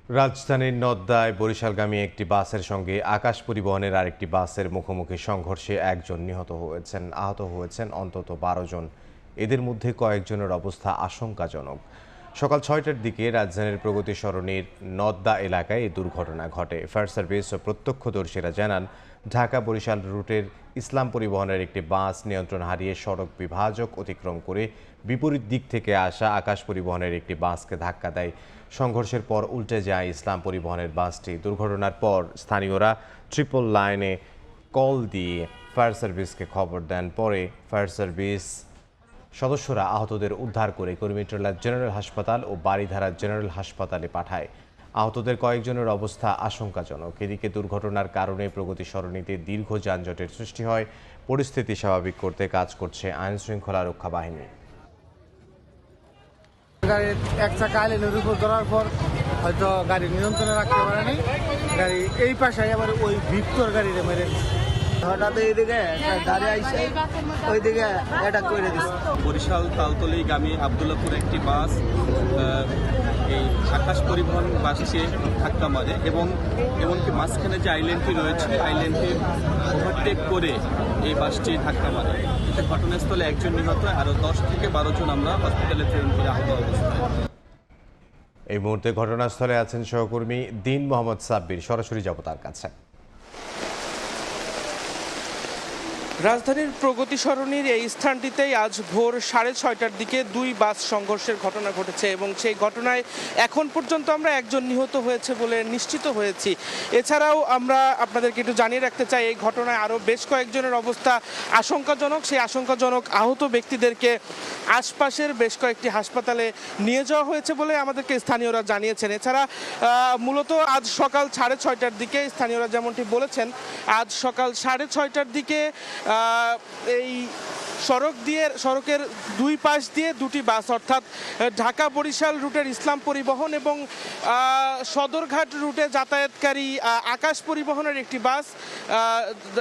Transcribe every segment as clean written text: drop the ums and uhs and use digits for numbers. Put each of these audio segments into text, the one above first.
রাজধানীর নদ্দায় বরিশালগামী একটি বাসের সঙ্গে আকাশ পরিবহনের আরেকটি বাসের মুখোমুখি সংঘর্ষে একজন নিহত হয়েছেন, আহত হয়েছেন অন্তত 12 জন। এদের মধ্যে কয়েকজনের অবস্থা আশঙ্কাজনক। সকাল 6টার দিকে রাজধানীর প্রগতি সরণির নদ্দা এলাকায় এই দুর্ঘটনা ঘটে। ফায়ার সার্ভিস ও প্রত্যক্ষদর্শীরা জানান, ঢাকা বরিশাল রুটের ইসলাম পরিবহনের একটি বাস নিয়ন্ত্রণ হারিয়ে সড়ক বিভাজক অতিক্রম করে বিপরীত দিক থেকে আসা আকাশ পরিবহনের একটি বাসকে ধাক্কা দেয়। সংঘর্ষের পর উল্টে যায় ইসলাম পরিবহনের বাসটি। দুর্ঘটনার পর স্থানীয়রা ট্রিপল লাইনে কল দিয়ে ফায়ার সার্ভিসকে খবর দেন। পরে ফায়ার সার্ভিস সদস্যরা আহতদের উদ্ধার করে কুর্মিটোলা জেনারেল হাসপাতাল ও বারিধারা জেনারেল হাসপাতালে পাঠায়। আহতদের কয়েকজনের অবস্থা আশঙ্কাজনক। এদিকে দুর্ঘটনার কারণে প্রগতি সরণিতে দীর্ঘ যানজটের সৃষ্টি হয়। পরিস্থিতি স্বাভাবিক করতে কাজ করছে আইন শৃঙ্খলা রক্ষা বাহিনী। গাড়ির এক চাকা আইলেনের উপর ধরার পর হয়তো গাড়ি নিয়ন্ত্রণে রাখতে পারেনি, গাড়ি এই পাশে আবার ওই ভিক্টর গাড়িতে মেরে দিচ্ছে। হঠাৎ এইদিকে গাড়ি আইসে ওইদিকে এটা করে দিচ্ছে। বরিশাল তালতলীগামী আবদুল্লাপুর একটি বাস এই আকাশ পরিবহন বাসকে ধাক্কা মারে এবং এমনকি মাঝখানে যে আইল্যান্ডটি রয়েছে আইল্যান্ডটির ওভারটেক করে এই বাসটি ধাক্কা মারে। এতে ঘটনাস্থলে একজন নিহত, আরও 10 থেকে 12 জন আমরা হসপিটালে প্রেরণ করে আহত অবস্থায়। এই মুহূর্তে ঘটনাস্থলে আছেন সহকর্মী দিন মোহাম্মদ সাব্বির। সরাসরি যাব তার কাছে। রাজধানীর প্রগতি সরণির এই স্থানটিতেই আজ ভোর 6:30টার দিকে দুই বাস সংঘর্ষের ঘটনা ঘটেছে এবং সেই ঘটনায় এখন পর্যন্ত আমরা একজন নিহত হয়েছে বলে নিশ্চিত হয়েছি। এছাড়াও আমরা আপনাদেরকে একটু জানিয়ে রাখতে চাই, এই ঘটনায় আরও বেশ কয়েকজনের অবস্থা আশঙ্কাজনক। সেই আশঙ্কাজনক আহত ব্যক্তিদেরকে আশপাশের বেশ কয়েকটি হাসপাতালে নিয়ে যাওয়া হয়েছে বলে আমাদেরকে স্থানীয়রা জানিয়েছেন। এছাড়া মূলত আজ সকাল 6:30টার দিকে স্থানীয়রা যেমনটি বলেছেন, আজ সকাল 6:30টার দিকে এই সড়কের দুই পাশ দিয়ে দুটি বাস, অর্থাৎ ঢাকা বরিশাল রুটের ইসলাম পরিবহন এবং সদরঘাট রুটে যাতায়াতকারী আকাশ পরিবহনের একটি বাস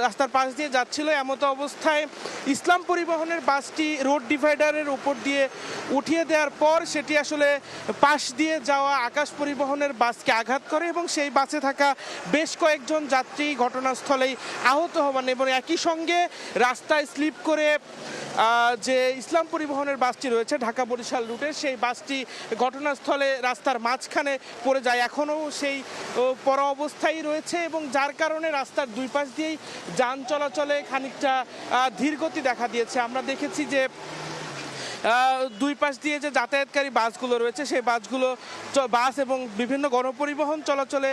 রাস্তার পাশ দিয়ে যাচ্ছিল। এমতো অবস্থায় ইসলাম পরিবহনের বাসটি রোড ডিভাইডারের উপর দিয়ে উঠিয়ে দেওয়ার পর সেটি আসলে পাশ দিয়ে যাওয়া আকাশ পরিবহনের বাসকে আঘাত করে এবং সেই বাসে থাকা বেশ কয়েকজন যাত্রী ঘটনাস্থলেই আহত হন এবং একই সঙ্গে রাস্তায় স্লিপ করে যে ইসলাম পরিবহনের বাসটি রয়েছে ঢাকা বরিশাল রুটের, সেই বাসটি ঘটনাস্থলে রাস্তার মাঝখানে পড়ে যায়। এখনও সেই পড়া অবস্থায় রয়েছে এবং যার কারণে রাস্তার দুই পাশ দিয়েই যান চলাচলে খানিকটা ধীরগতি দেখা দিয়েছে। আমরা দেখেছি যে দুই পাশ দিয়ে যে যাতায়াতকারী বাসগুলো রয়েছে সেই বাস এবং বিভিন্ন গণপরিবহন চলাচলে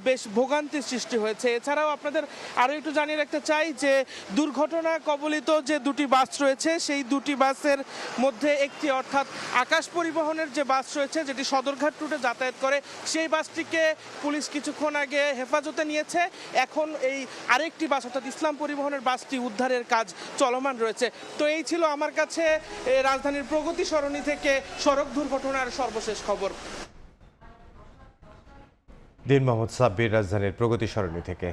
বেশ ভোগান্তির সৃষ্টি হয়েছে। এছাড়াও আপনাদের আরও একটু জানিয়ে রাখতে চাই যে দুর্ঘটনা কবলিত যে দুটি বাস রয়েছে সেই দুটি বাসের মধ্যে একটি, অর্থাৎ আকাশ পরিবহনের যে বাস রয়েছে যেটি সদরঘাট রুটে যাতায়াত করে, সেই বাসটিকে পুলিশ কিছুক্ষণ আগে হেফাজতে নিয়েছে। এখন এই আরেকটি বাস অর্থাৎ ইসলাম পরিবহনের বাসটি উদ্ধারের কাজ চলমান রয়েছে। তো এই ছিল আমার কাছে রাজধানীর প্রগতি সরণি থেকে সড়ক দুর্ঘটনার সর্বশেষ খবর। দিন মোহাম্মদ সাব্বির, রাজধানীর প্রগতি সরণি থেকে।